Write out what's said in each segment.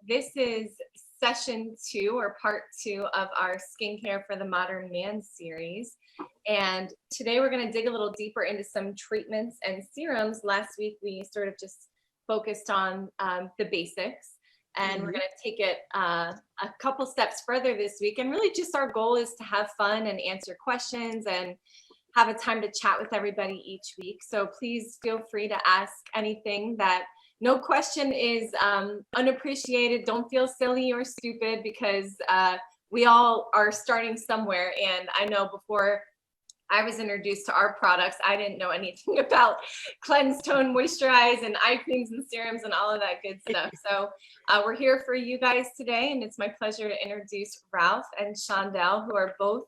this is session 2 or part 2 of our Skincare for the Modern Man series. And today we're going to dig a little deeper into some treatments and serums. Last week we sort of just focused on the basics, and we're going to take it a couple steps further this week. And really just our goal is to have fun and answer questions and have a time to chat with everybody each week. So please feel free to ask anything. That no question is unappreciated. Don't feel silly or stupid, because we all are starting somewhere. And I know before I was introduced to our products, I didn't know anything about cleanse, tone, moisturize, and eye creams and serums and all of that good stuff. So we're here for you guys today, and it's my pleasure to introduce Ralph and Shondell, who are both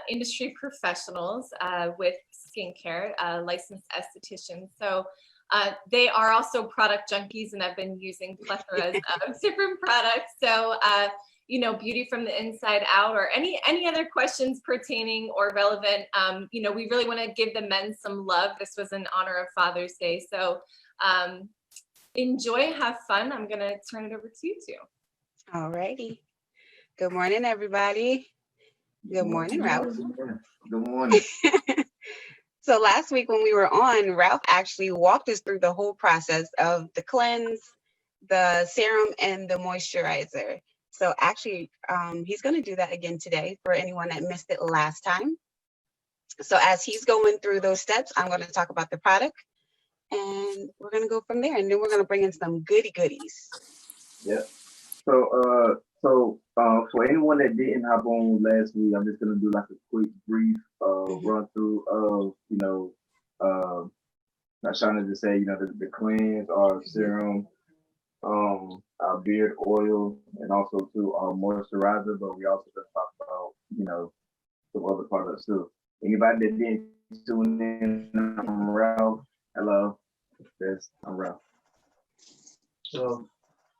industry professionals with skincare, licensed estheticians. So they are also product junkies and have been using plethoras of different products. So, beauty from the inside out, or any other questions pertaining or relevant, we really want to give the men some love. This was in honor of Father's Day. So enjoy, have fun. I'm going to turn it over to you two. All righty. Good morning, everybody. Good morning, Ralph. Good morning. So last week when we were on, Ralph actually walked us through the whole process of the cleanse, the serum, and the moisturizer. So actually, he's going to do that again today for anyone that missed it last time. So as he's going through those steps, I'm going to talk about the product, and we're going to go from there. And then we're going to bring in some goodies. Yeah. So for anyone that didn't hop on last week, I'm just gonna do like a quick, brief run through of not trying to say the cleanse, our serum, our beard oil, and also to our moisturizer. But we also gonna talk about some other products too. Anybody that didn't tune in, I'm Ralph. Hello, I'm Ralph. So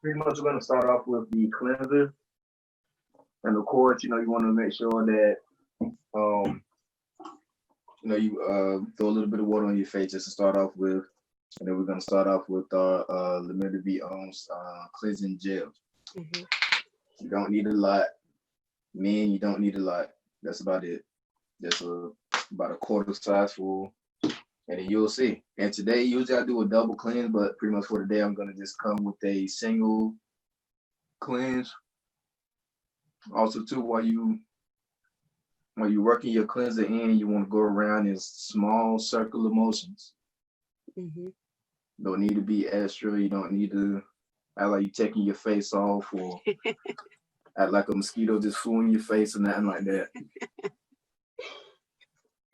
pretty much we're going to start off with the cleanser. And of course, you want to make sure that, you throw a little bit of water on your face just to start off with. And then we're going to start off with our Lumière de Vie Hommes cleansing gel. You don't need a lot. Men, you don't need a lot. That's about it. That's about a quarter size full. And then you'll see. And today, usually I do a double cleanse, but pretty much for today, I'm going to just come with a single cleanse. Also, too, while you're working your cleanser in, you want to go around in small circular motions. Don't need to be extra. You don't need to act like you're taking your face off or act like a mosquito just flew in your face or nothing like that.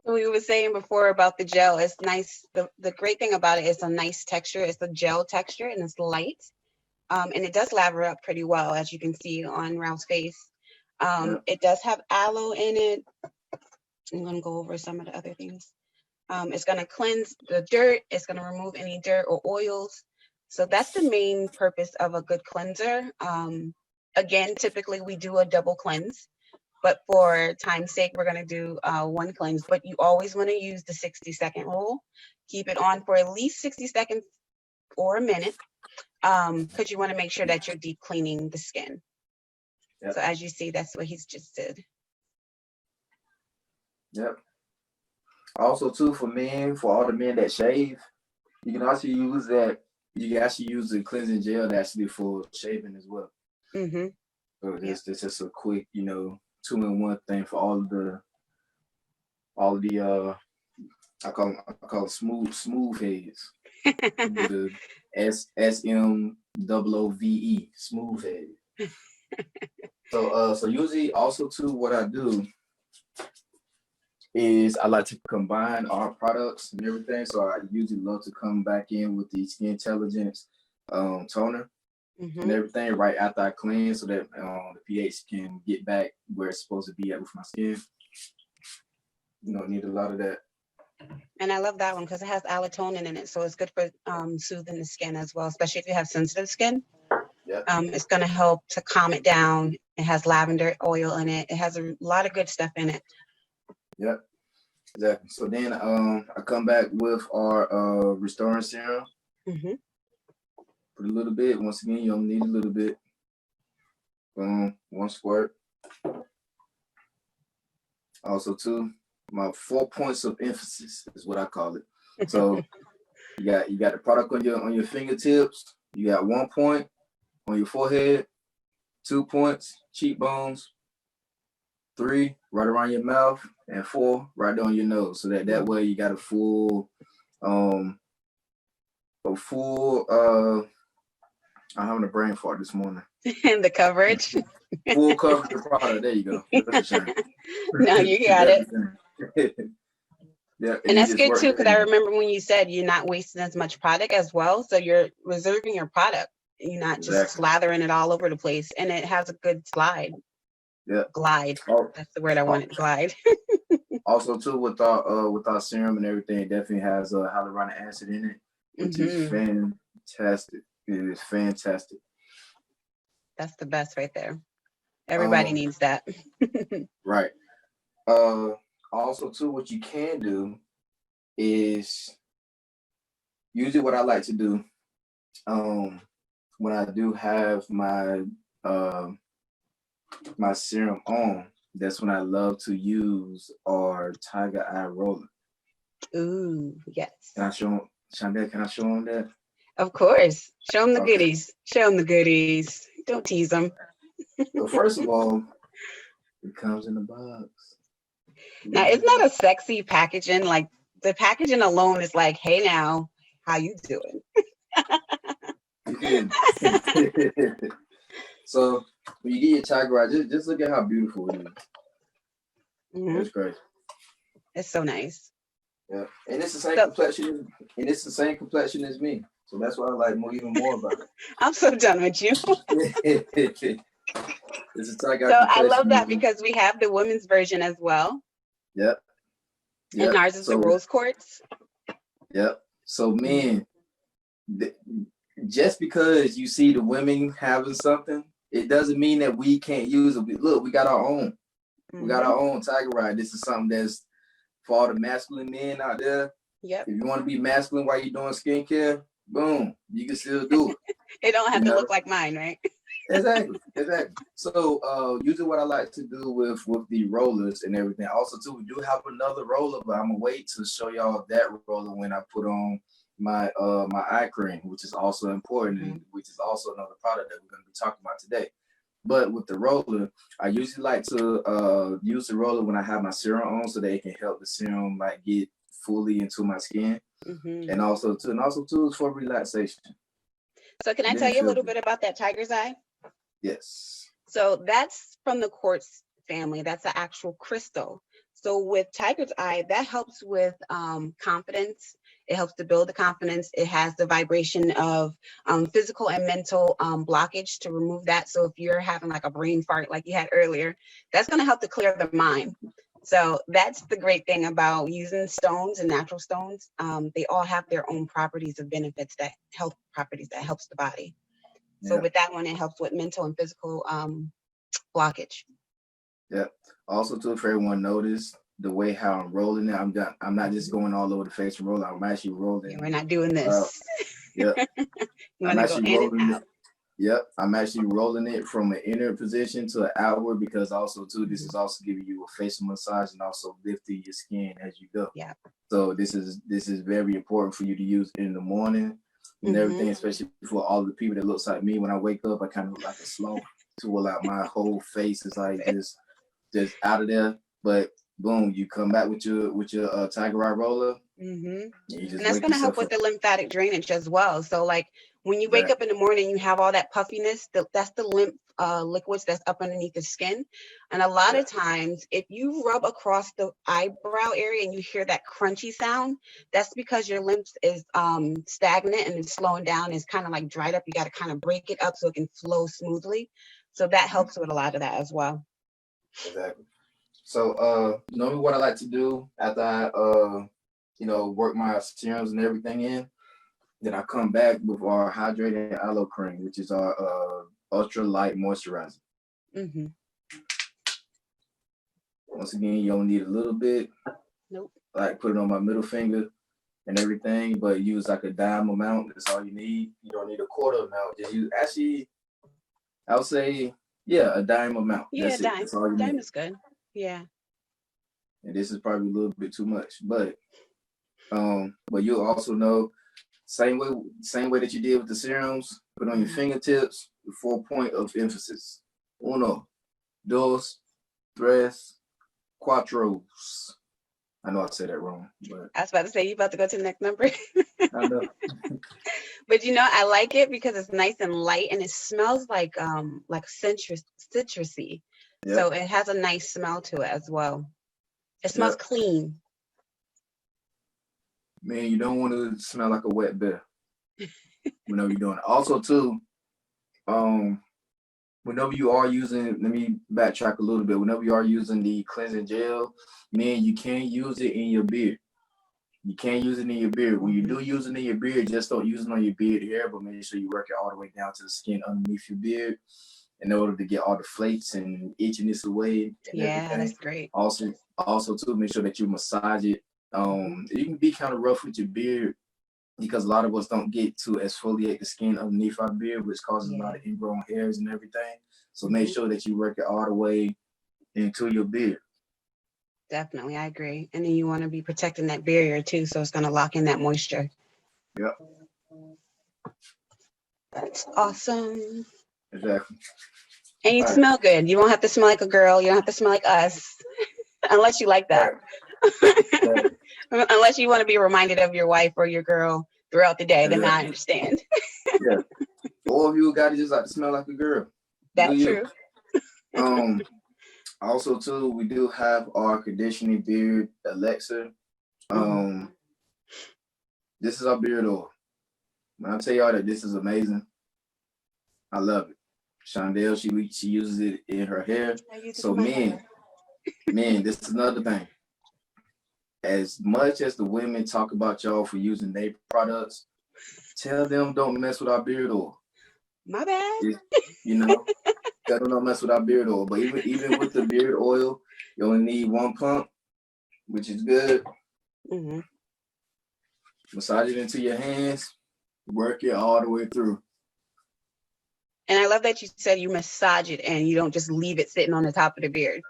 We were saying before about the gel. It's nice. The great thing about it is a nice texture. It's a gel texture and it's light. And it does lather up pretty well, as you can see on Ralph's face. It does have aloe in it. I'm going to go over some of the other things. It's going to cleanse the dirt. It's going to remove any dirt or oils. So that's the main purpose of a good cleanser. Again, typically we do a double cleanse. But for time's sake, we're going to do one cleanse. But you always want to use the 60-second rule. Keep it on for at least 60 seconds or a minute, because you want to make sure that you're deep cleaning the skin. Yep. So as you see, that's what he's just did. Yep. Also, too, for all the men that shave, you can also use that. You can actually use the cleansing gel actually for shaving as well. So it's just a quick, 2-in-1 thing for all the I call it smooth heads. The SMOOVE, smooth head. So usually also too, what I do is I like to combine our products and everything. So I usually love to come back in with the Skin Intelligence toner. And everything right after I cleanse, so that the pH can get back where it's supposed to be at with my skin. Need a lot of that. And I love that one because it has allotonin in it, so it's good for soothing the skin as well, especially if you have sensitive skin. Yep. It's going to help to calm it down. It has lavender oil in it. It has a lot of good stuff in it. Yep, exactly. So then I come back with our restoring serum. Put a little bit. Once again, you only need a little bit. Boom, 1 squirt. Also, too, my 4 points of emphasis is what I call it. So you got the product on your fingertips. You got 1 point on your forehead, 2 points, cheekbones, 3 right around your mouth, and 4 right on your nose. So that way you got a full I'm having a brain fart this morning. And the coverage. Full coverage of product. There you go. That's a shame. No, you got it. Yeah, And that's good too, because I remember when you said you're not wasting as much product as well. So you're reserving your product. You're not just slathering it all over the place. And it has a good slide. Yeah. Glide. Oh, that's the word I wanted, glide. Also too, with our serum and everything, it definitely has hyaluronic acid in it, which is fantastic. It is fantastic. That's the best right there. Everybody needs that. Right. Also too, what you can do is usually what I like to do when I do have my my serum on, that's when I love to use our Tiger Eye roller. Ooh, yes. Can I show them, Shondell, can I show them that? Of course. Show them the goodies. Show them the goodies. Don't tease them. So first of all, it comes in the box. Now, isn't that a sexy packaging? Like the packaging alone is like, hey now, how you doing? So when you get your Tiger Eye, just look at how beautiful it is. It's great. It's so nice. Yeah, and it's the same complexion, and it's the same complexion as me. So that's why I like even more about it. I'm so done with you. It's a Tiger Eye. So I love that because we have the women's version as well. Yep. And ours is the rose quartz. Yep. So men, just because you see the women having something, it doesn't mean that we can't use it. Look, we got our own. We got our own Tiger Eye. This is something that's for all the masculine men out there. Yep. If you want to be masculine while you're doing skincare, boom, you can still do it. It don't have to look like mine, right? Exactly. So usually what I like to do with the rollers and everything. Also too, we do have another roller, but I'm gonna wait to show y'all that roller when I put on my my eye cream, which is also important, and which is also another product that we're gonna be talking about today. But with the roller, I usually like to use the roller when I have my serum on, so that it can help the serum like get fully into my skin, and also too for relaxation. So can I tell you a little bit about that Tiger's Eye? Yes. So that's from the quartz family. That's an actual crystal. So with Tiger's Eye, that helps with confidence. It helps to build the confidence. It has the vibration of physical and mental blockage to remove that. So if you're having like a brain fart like you had earlier, that's going to help to clear the mind. So that's the great thing about using stones and natural stones. They all have their own properties of benefits, that health properties that helps the body. So with that one, it helps with mental and physical blockage. Yeah. Also, too, if everyone noticed the way how I'm rolling it, I'm not just going all over the face and rolling. I'm actually rolling. Yeah, we're not doing this. I'm actually rolling it. Yep, I'm actually rolling it from an inner position to an outward, because also too, this is also giving you a facial massage and also lifting your skin as you go. Yeah. So this is very important for you to use in the morning and everything, especially for all the people that looks like me. When I wake up, I kind of look like a sloth, to like my whole face is like just out of there. But boom, you come back with your Tiger Eye roller. And that's going to help with the lymphatic drainage as well. So like when you wake up in the morning, you have all that puffiness. That's the lymph liquids that's up underneath the skin. And a lot of times, if you rub across the eyebrow area and you hear that crunchy sound, that's because your lymph is stagnant and it's slowing down. It's kind of like dried up. You got to kind of break it up so it can flow smoothly. So that helps with a lot of that as well. Exactly. So normally what I like to do after I work my serums and everything in, then I come back with our hydrating Aloe Cream, which is our ultra light moisturizer. Once again, you only need a little bit. Nope. Like put it on my middle finger and everything, but use like a dime amount. That's all you need. You don't need a quarter amount. Just use, actually, I would say Yeah, a dime amount. Yeah, That's it. dime. That's all you Dime need. is good. Yeah. And this is probably a little bit too much, but you'll also know same way that you did with the serums. Put on your fingertips. The 4 point of emphasis. Uno, dos, tres, cuatros. I know I said that wrong, but I was about to say, you about to go to the next number. I know. But I like it because it's nice and light, and it smells like citrusy. Yep. So it has a nice smell to it as well. It smells clean. Man, you don't want to smell like a wet bear whenever you're doing it. Also, too, whenever you are using, let me backtrack a little bit. Whenever you are using the cleansing gel, man, you can't use it in your beard. You can't use it in your beard. When you do use it in your beard, just don't use it on your beard hair, but make sure you work it all the way down to the skin underneath your beard in order to get all the flakes and itchiness away. And everything. That's great. Also, too, make sure that you massage it. You can be kind of rough with your beard because a lot of us don't get to exfoliate the skin underneath our beard, which causes a lot of ingrown hairs and everything. So make sure that you work it all the way into your beard. Definitely, I agree. And then you want to be protecting that barrier too, so it's going to lock in that moisture. Yep. That's awesome. Exactly. And you smell good. You don't have to smell like a girl. You don't have to smell like us, unless you like that. Right. Unless you want to be reminded of your wife or your girl throughout the day, then I understand. Yeah. All of you got to just like to smell like a girl. That's true. Also, too, we do have our conditioning beard elixir. This is our beard oil. When I tell y'all that this is amazing, I love it. Shondell, she uses it in her hair. So man, this is another thing. As much as the women talk about y'all for using their products, tell them don't mess with our beard oil. My bad. Tell them don't mess with our beard oil. But even with the beard oil, you only need 1 pump, which is good. Massage it into your hands, work it all the way through. And I love that you said you massage it and you don't just leave it sitting on the top of the beard.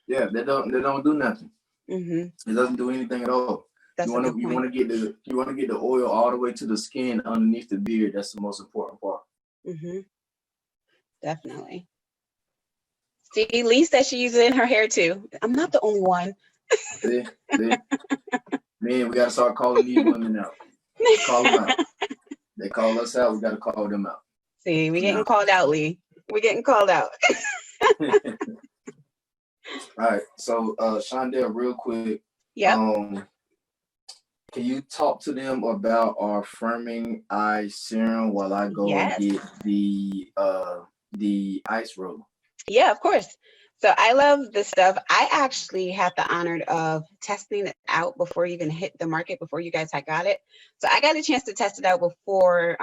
Yeah, they don't do nothing. It doesn't do anything at all. That's you want to get the oil all the way to the skin underneath the beard. That's the most important part. Definitely. See, Lee says she uses it in her hair too. I'm not the only one. See? Man, we gotta start calling these women out. Call them out. They call us out. We gotta call them out. See, we getting called out, Lee. We're getting called out. All right. So, Shondell, real quick. Yeah. Can you talk to them about our firming eye serum while I go and get the ice roll? Yeah, of course. So I love this stuff. I actually had the honor of testing it out before it even hit the market, before you guys had got it. So I got a chance to test it out before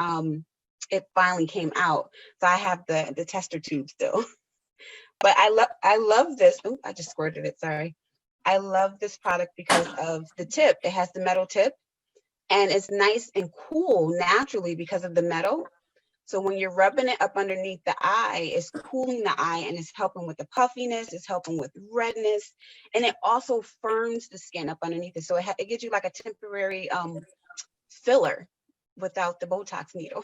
it finally came out. So I have the tester tube still. But I love this. Oh, I just squirted it. Sorry. I love this product because of the tip. It has the metal tip, and it's nice and cool naturally because of the metal. So when you're rubbing it up underneath the eye, it's cooling the eye and it's helping with the puffiness, it's helping with redness, and it also firms the skin up underneath it. So it gives you like a temporary filler without the Botox needle.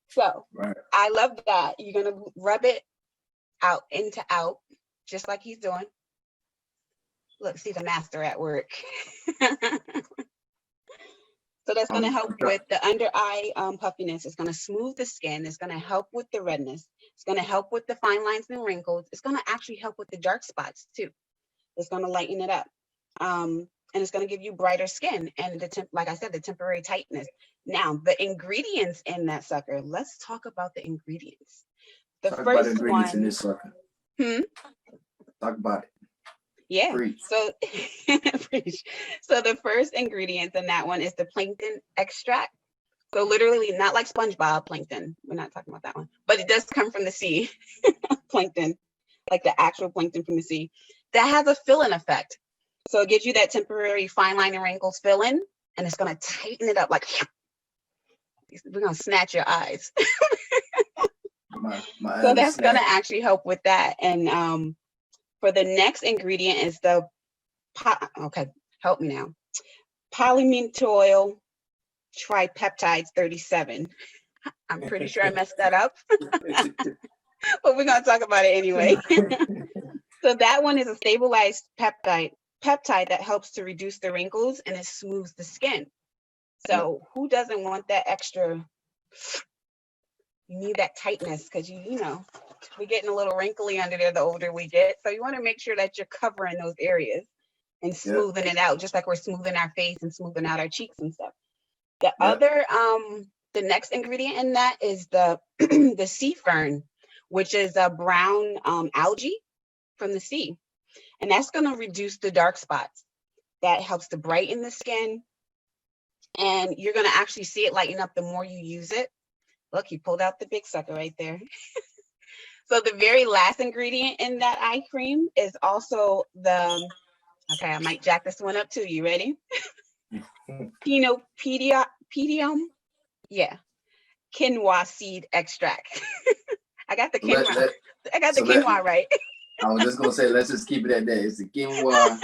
So I love that. You're going to rub it out into out, just like he's doing. Look, see the master at work. So that's going to help with the under eye puffiness. It's going to smooth the skin. It's going to help with the redness. It's going to help with the fine lines and wrinkles. It's going to actually help with the dark spots too. It's going to lighten it up. And it's going to give you brighter skin and like I said, the temporary tightness. Now, the ingredients in that sucker. Let's talk about the ingredients. Talk about the ingredients in this sucker. Talk about it. Yeah. Preach. So the first ingredients in that one is the Plankton Extract. So literally not like SpongeBob plankton. We're not talking about that one, but it does come from the sea. Plankton, like the actual plankton from the sea. That has a fill-in effect. So it gives you that temporary fine line and wrinkles fill-in, and it's going to tighten it up like we're going to snatch your eyes. my So eyes that's gonna snapped. actually help with that. And for the next ingredient is the okay, help me now. Polymethyl tripeptides 37. I'm pretty sure I messed that up, but we're gonna talk about it anyway. So that one is a stabilized peptide that helps to reduce the wrinkles and it smooths the skin. So who doesn't want that extra? You need that tightness because you know we're getting a little wrinkly under there the older we get. So you want to make sure that you're covering those areas and smoothing it out, just like we're smoothing our face and smoothing out our cheeks and stuff. The other the next ingredient in that is the the sea fern, which is a brown algae from the sea. And that's going to reduce the dark spots. That helps to brighten the skin. And you're going to actually see it lighten up the more you use it. Look, he pulled out the big sucker right there. So the very last ingredient in that eye cream is also the, okay, I might jack this one up too. You ready? Pinopedium. Yeah. Quinoa seed extract. I got the quinoa. Quinoa right. I was just gonna say, let's just keep it at that. It's the quinoa.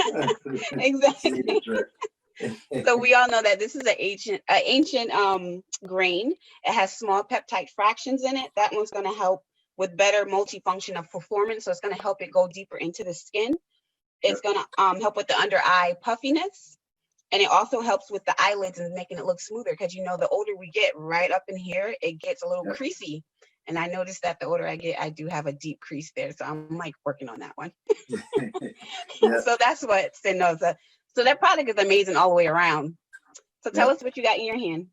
Exactly. So we all know that this is an ancient grain. It has small peptide fractions in it. That one's going to help with better multifunction of performance. So it's going to help it go deeper into the skin. It's going to help with the under eye puffiness. And it also helps with the eyelids and making it look smoother because, you know, the older we get right up in here, it gets a little creasy. And I noticed that the older I get, I do have a deep crease there. So I'm like working on that one. So that's what Spinoza. So that product is amazing all the way around. So tell us what you got in your hand.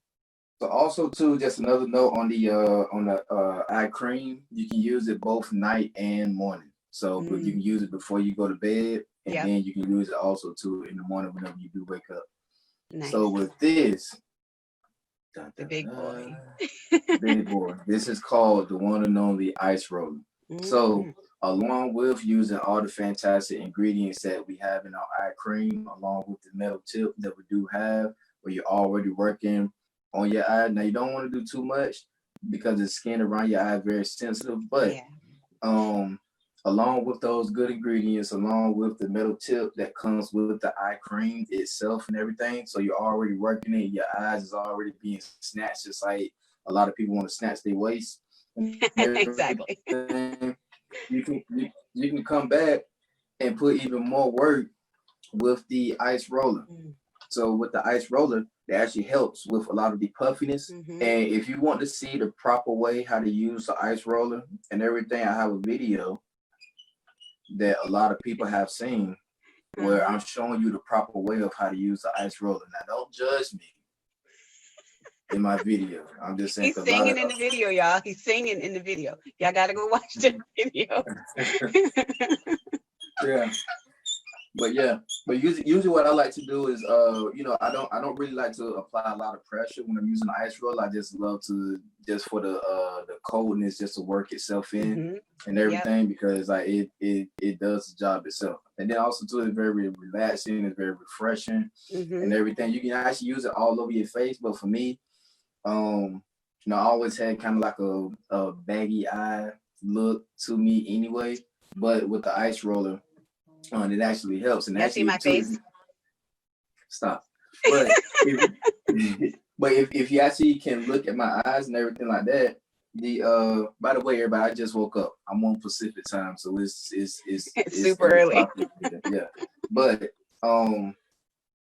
So also too, just another note on the eye cream, you can use it both night and morning. So you can use it before you go to bed, and then you can use it also too in the morning whenever you do wake up. Nice. So with this, the big boy. Big boy. This is called the one and only ice roller. So along with using all the fantastic ingredients that we have in our eye cream, along with the metal tip that we do have, where you're already working on your eye. Now you don't want to do too much because the skin around your eye is very sensitive, but along with those good ingredients, along with the metal tip that comes with the eye cream itself and everything, so you're already working it, your eyes is already being snatched, just like a lot of people want to snatch their waist. Exactly. You can come back and put even more work with the ice roller. So with the ice roller, it actually helps with a lot of the puffiness. And if you want to see the proper way how to use the ice roller and everything, I have a video that a lot of people have seen where I'm showing you the proper way of how to use the ice roller. Now, don't judge me in my video. I'm just saying. He's singing in the video, y'all. He's singing in the video. Y'all got to go watch the video. But usually what I like to do is, I don't really like to apply a lot of pressure when I'm using the ice roller. I just love to for the coldness just to work itself in and everything because like it does the job itself. And then also too, it's very relaxing, it's very refreshing and everything. You can actually use it all over your face, but for me, I always had kind of like a baggy eye look to me anyway. But with the ice roller, it actually helps. And actually, see my face? Stop. But if you actually can look at my eyes and everything like that, by the way, everybody, I just woke up. I'm on Pacific time, so it's super early. Yeah, but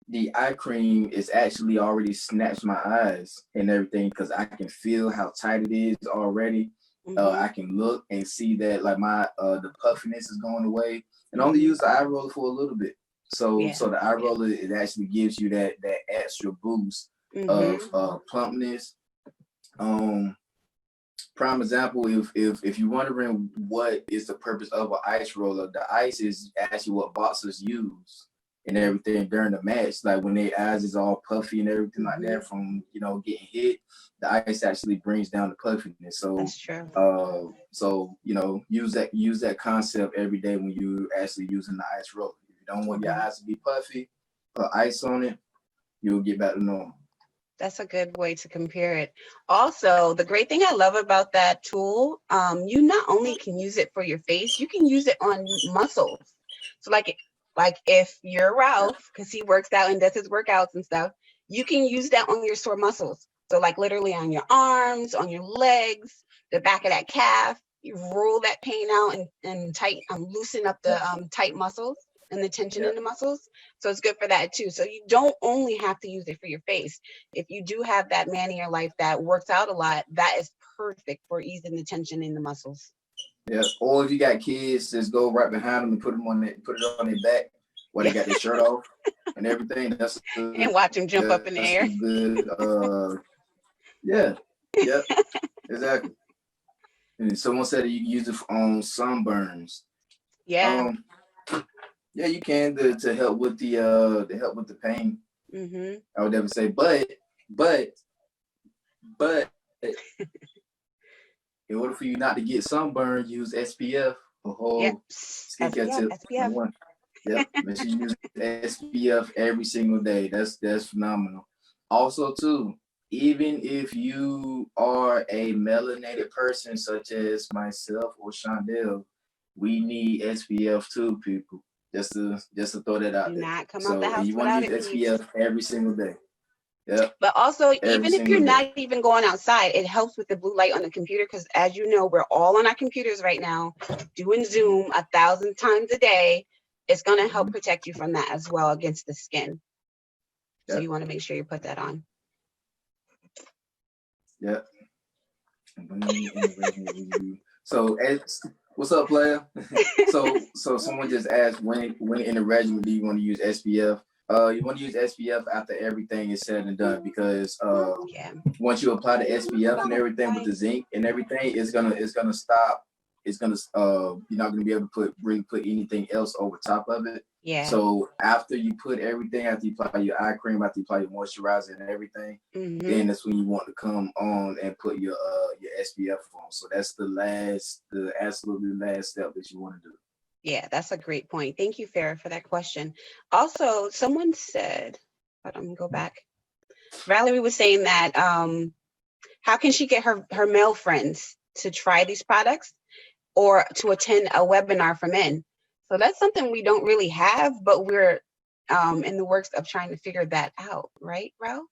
the eye cream is actually already snatched my eyes and everything because I can feel how tight it is already. I can look and see that like my the puffiness is going away, and only use the eye roller for a little bit. So the eye roller, it actually gives you that extra boost of plumpness. Prime example, if you're wondering what is the purpose of an ice roller, the ice is actually what boxers use and everything during the match, like when their eyes is all puffy and everything like that from getting hit, the ice actually brings down the puffiness. So that's true. Use that concept every day when you actually using the ice roller. If you don't want your eyes to be puffy, put ice on it, you'll get back to normal. That's a good way to compare it. Also, the great thing I love about that tool, you not only can use it for your face, you can use it on muscles. So like if you're Ralph, because he works out and does his workouts and stuff, you can use that on your sore muscles. So like literally on your arms, on your legs, the back of that calf, you roll that pain out and loosen up the tight muscles and the tension in the muscles. So it's good for that too. So you don't only have to use it for your face. If you do have that man in your life that works out a lot, that is perfect for easing the tension in the muscles. Yeah. Or if you got kids, just go right behind them and put it on their back while they got their shirt off and everything. That's good. And watch them jump up in the air. Good. Yeah. Exactly. And someone said that you can use it on sunburns. Yeah. Yeah, you can to help with the pain. Mm-hmm. I would never say, but in order for you not to get sunburn, use SPF. Skincare tip. SPF. One. Yep. Make sure you use SPF every single day. That's phenomenal. Also, too, even if you are a melanated person such as myself or Shondell, we need SPF too, people. Just to throw that out Do there. not come out the house you want without to it. use SPF every single day. Yeah. But also, even if you're day. not even going outside, it helps with the blue light on the computer because, as you know, we're all on our computers right now, doing Zoom 1,000 times a day. It's going to help protect you from that as well against the skin. So you want to make sure you put that on. Yeah. So, what's up, player? so someone just asked when in the regimen do you want to use SPF? You want to use SPF after everything is said and done because once you apply the SPF and everything with the zinc and everything, it's gonna stop. It's gonna you're not gonna be able to put anything else over top of it. Yeah. So after you put everything, after you apply your eye cream, after you apply your moisturizer and everything, then that's when you want to come on and put your SPF on. So that's the absolutely last step that you want to do. Yeah, that's a great point. Thank you, Farrah, for that question. Also, someone said, hold on, let me go back. Valerie was saying that how can she get her male friends to try these products or to attend a webinar for men? So that's something we don't really have, but we're in the works of trying to figure that out, right, Ralph?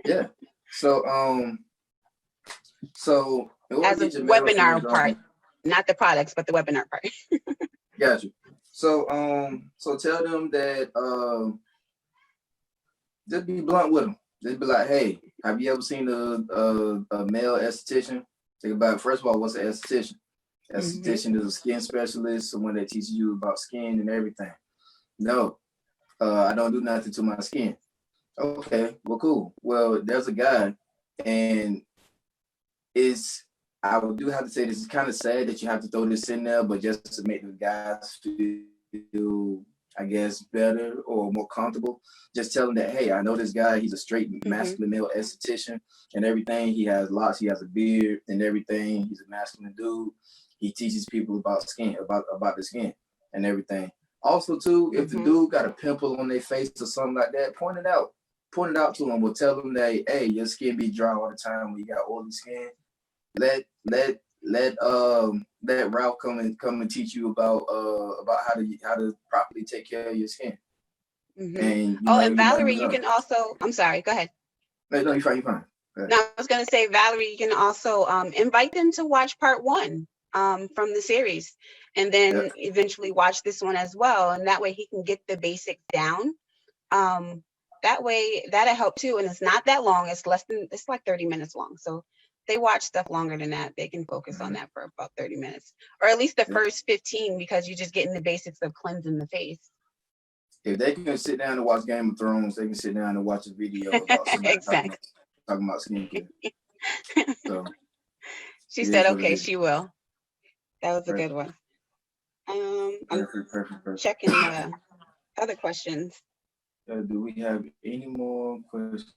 Yeah. So as a webinar part, not the products, but the webinar part. Got you. So tell them that just be blunt with them. Just be like, hey, have you ever seen a male esthetician? Think about, first of all, what's an esthetician? Esthetician is a skin specialist, someone that teaches you about skin and everything. No, I don't do nothing to my skin. Okay, well, cool. Well, there's a guy, and I do have to say this is kind of sad that you have to throw this in there, but just to make the guys feel, I guess, better or more comfortable, just tell them that, hey, I know this guy, he's a straight masculine male esthetician and everything. He has locks, he has a beard and everything. He's a masculine dude. He teaches people about skin, about the skin and everything. Also, too, if the dude got a pimple on their face or something like that, point it out to him. We'll tell them that, hey, your skin be dry all the time when you got oily skin. Let Ralph come and teach you about how to properly take care of your skin. And and Valerie, you can also. I'm sorry. Go ahead. No, you're fine. No, I was going to say, Valerie, you can also invite them to watch part 1 from the series, and then eventually watch this one as well. And that way, he can get the basics down. That way, that'll help too. And it's not that long. It's like 30 minutes long. So they watch stuff longer than that, they can focus on that for about 30 minutes, or at least the first 15, because you're just getting the basics of cleansing the face. If they can sit down and watch Game of Thrones, they can sit down and watch a video about somebody talking about skincare. So she said, okay, she will. That was a good one. Perfect. Checking the other questions. Do we have any more questions?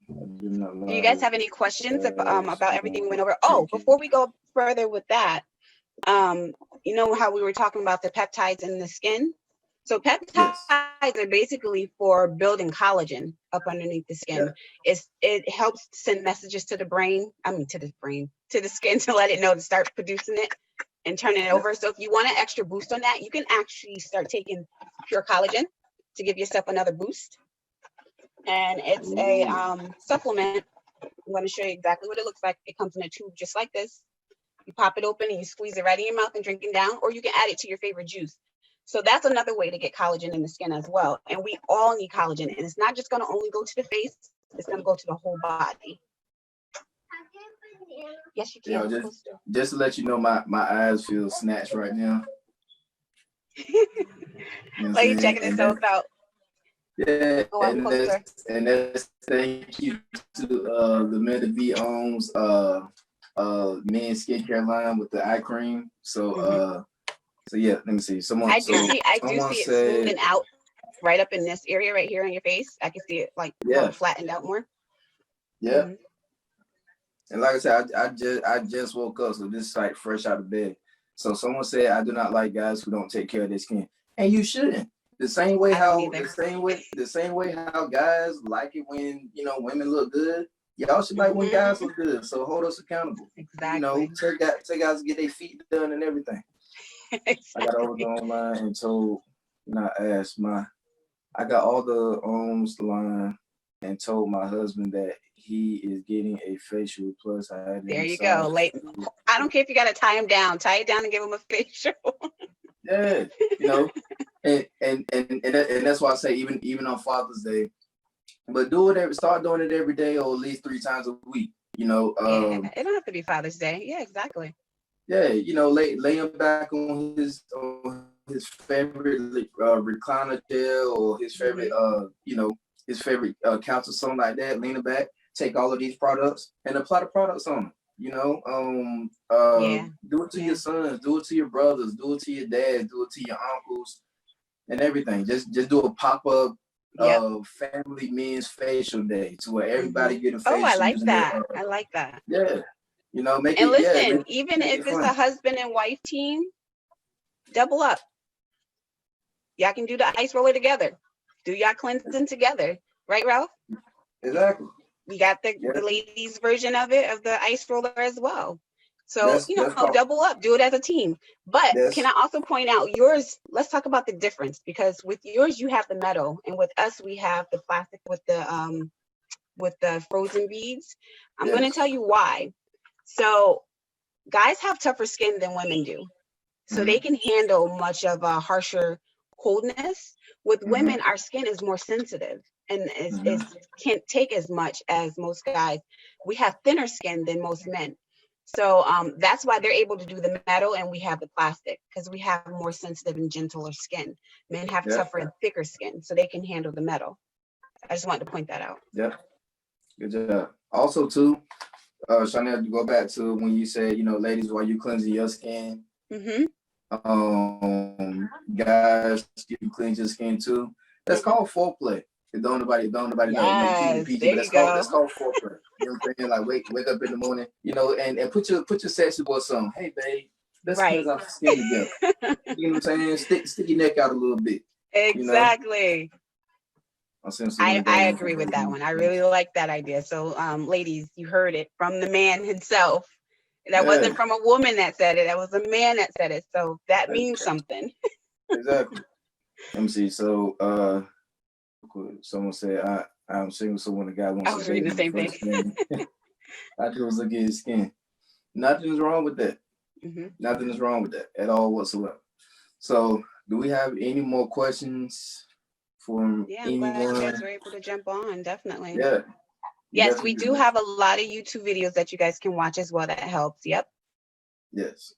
Do you guys have any questions about everything we went over? Oh, before we go further with that, you know how we were talking about the peptides in the skin? So peptides are basically for building collagen up underneath the skin. It helps send messages to the brain, to the skin to let it know to start producing it and turning it over. So if you want an extra boost on that, you can actually start taking pure collagen to give yourself another boost. And it's a supplement. I'm going to show you exactly what it looks like. It comes in a tube just like this. You pop it open and you squeeze it right in your mouth and drink it down, or you can add it to your favorite juice. So that's another way to get collagen in the skin as well. And we all need collagen. And it's not just going to only go to the face. It's going to go to the whole body. Yes, you can. You know, just to let you know, my eyes feel snatched right now. You know Like you're checking yourself out. Yeah, Oh, and that's thank you to Lumière de Vie Hommes men's skincare line with the eye cream. So so yeah, let me see. I do see it smoothing out right up in this area right here on your face. I can see it like flattened out more. Yeah. Mm-hmm. And like I said, I just woke up, so this is like fresh out of bed. So someone said I do not like guys who don't take care of their skin, and you shouldn't. The same way how guys like it when women look good. Y'all should like when guys look good. So hold us accountable. Exactly. Tell guys to get their feet done and everything. Exactly. I got over online and told, I got all the line and told my husband that he is getting a facial plus. There you go. I don't care if you got to tie him down. Tie it down and give him a facial. Yeah, and that's why I say even on Father's Day, but start doing it every day or at least 3 times a week. It don't have to be Father's Day. Yeah, exactly. Yeah, lay him back on his favorite recliner chair or his favorite couch or something like that. Lean him back, take all of these products and apply the products on him. Do it to your sons, do it to your brothers, do it to your dads, do it to your uncles, and everything. Just do a pop-up family men's facial day to where everybody get a facial. Oh, I like that. I like that. Yeah. Make and it. Listen, even if it's a husband and wife team, double up. Y'all can do the ice roller together. Do y'all cleansing together, right, Ralph? Exactly. We got the ladies' version of it, of the ice roller as well. So, double up, do it as a team. But can I also point out yours? Let's talk about the difference, because with yours, you have the metal, and with us, we have the plastic with the frozen beads. I'm going to tell you why. So guys have tougher skin than women do. So they can handle much of a harsher coldness. With women, our skin is more sensitive and it can't take as much as most guys. We have thinner skin than most men. So that's why they're able to do the metal and we have the plastic, because we have more sensitive and gentler skin. Men have tougher and thicker skin, so they can handle the metal. I just wanted to point that out. Yeah, good job. Also, too, Shondell, to go back to when you said, ladies, while you cleansing your skin, guys, you cleanse your skin too. That's called foreplay. Don't nobody know. That's called foreplay. You know what I'm saying? Like wake up in the morning, and put your sexy voice on. Hey, babe, let's cleanse our skin together. You know what I'm saying? Stick your neck out a little bit. Exactly. I agree with that one. I really like that idea. So, ladies, you heard it from the man himself. That wasn't from a woman that said it. That was a man that said it. So that means something. Exactly. Let me see. So, someone said, I'm single, so when a guy wants I was reading the same thing. I just look at his skin. Nothing's wrong with that. Nothing is wrong with that at all whatsoever. So, do we have any more questions from anyone? I'm glad you guys were able to jump on. Definitely. Yeah. Yes, we do have a lot of YouTube videos that you guys can watch as well. That helps. Yep. Yes.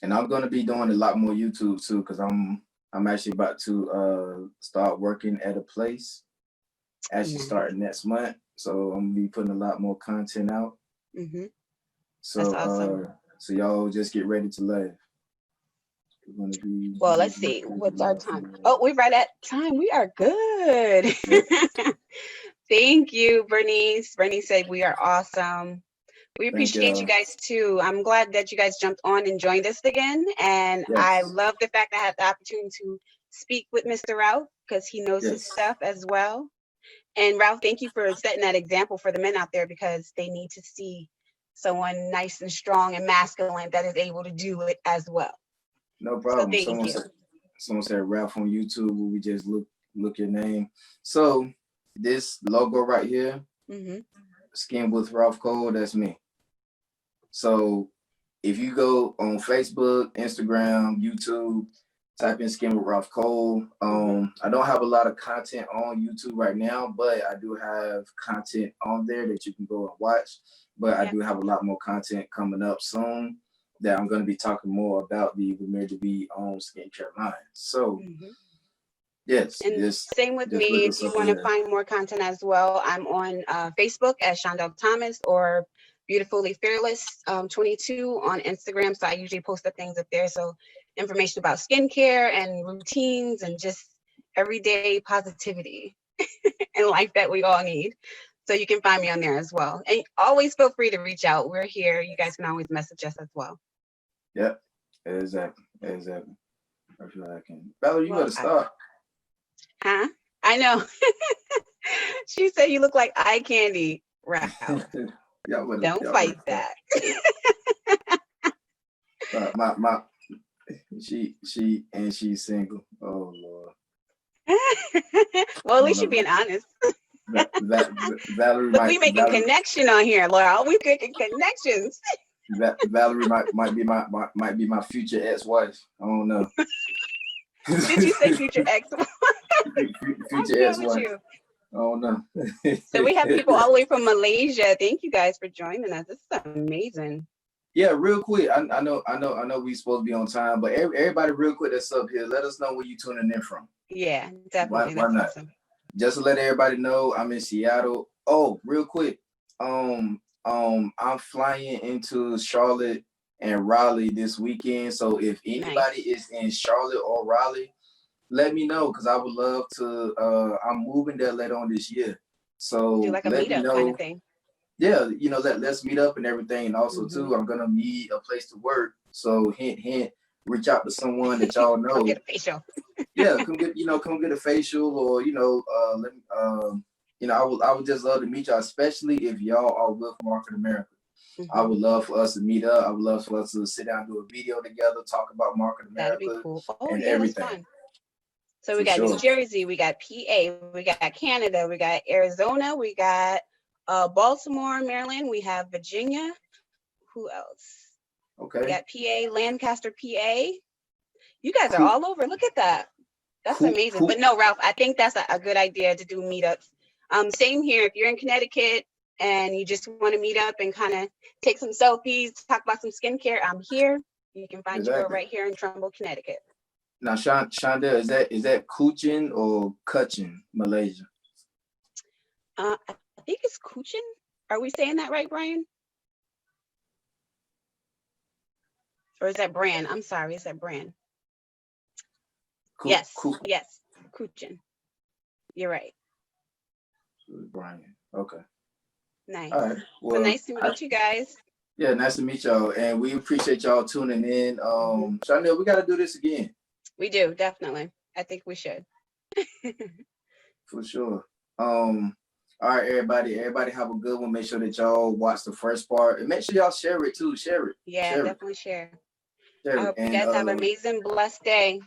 And I'm going to be doing a lot more YouTube too, because I'm actually about to start working at a place. Actually starting next month. So I'm going to be putting a lot more content out. So, that's awesome. So y'all just get ready to laugh. Well, let's see. What's our time? Oh, we're right at time. We are good. Thank you, Bernice. Bernice said we are awesome. We appreciate you guys too. I'm glad that you guys jumped on and joined us again. And I love the fact I had the opportunity to speak with Mr. Ralph because he knows his stuff as well. And Ralph, thank you for setting that example for the men out there, because they need to see someone nice and strong and masculine that is able to do it as well. No problem. So Someone said Ralph on YouTube. We just look your name. So this logo right here, Skin with Ralph Cole, that's me. So if you go on Facebook, Instagram, YouTube, type in Skin with Ralph Cole. I don't have a lot of content on YouTube right now, but I do have content on there that you can go and watch. But I do have a lot more content coming up soon that I'm going to be talking more about the Lumière de Vie Hommes skincare line. So yes, and same with me. If you want to find more content as well, I'm on Facebook as Shondell Thomas, or Beautifully Fearless 22 on Instagram. So I usually post the things up there. So information about skincare and routines and just everyday positivity and life that we all need. So you can find me on there as well. And always feel free to reach out. We're here. You guys can always message us as well. Yep, exactly. I feel like I can. Valerie, you better start. Huh? I know. She said you look like eye candy, Ralph. Don't fight that. She's single. Oh Lord. Well, at least you're being honest. Valerie, we making connection on here, Laura. We making connections. Valerie might be my future ex-wife. I don't know. Did you say future ex-wife? Future ex-wife. I don't know. So we have people all the way from Malaysia. Thank you guys for joining us. This is amazing. Yeah, real quick. I know we supposed to be on time, but everybody, real quick, that's up here, let us know where you tuning in from. Yeah, definitely. Why not? Awesome. Just to let everybody know, I'm in Seattle. Oh, real quick. I'm flying into Charlotte and Raleigh this weekend. So if anybody is in Charlotte or Raleigh, let me know, because I would love to. I'm moving there later on this year. So do like a let me meetup know. kind of thing. Yeah, let's meet up and everything. And also too, I'm gonna need a place to work. So hint, reach out to someone that y'all know. Come get a facial. Yeah, come get a facial, or I would just love to meet y'all, especially if y'all are with Market America. I would love for us to meet up. I would love for us to sit down and do a video together, talk about Market America. That'd be cool. Oh, and yeah, everything. That's fun. So we got New Jersey, we got PA, we got Canada, we got Arizona, we got Baltimore, Maryland, we have Virginia. Who else? Okay. We got PA, Lancaster, PA. You guys are all over. Look at that. That's amazing. Cool. But no, Ralph, I think that's a good idea to do meetups. Same here. If you're in Connecticut and you just want to meet up and kind of take some selfies, talk about some skincare, I'm here. You can find your girl right here in Trumbull, Connecticut. Now, Shondell, is that Kuchin or Kuchin, Malaysia? I think it's Kuchin. Are we saying that right, Brian? Or is that brand? I'm sorry, is that brand? Yes, Kuchin. You're right. Brian. Okay. Nice. All right. Well, so nice to meet you guys. Yeah, nice to meet y'all, and we appreciate y'all tuning in. Shondell, we got to do this again. We do, definitely. I think we should. For sure. All right, everybody have a good one. Make sure that y'all watch the first part, and make sure y'all share it too. Share it. Yeah, definitely share. I hope you guys have an amazing, blessed day.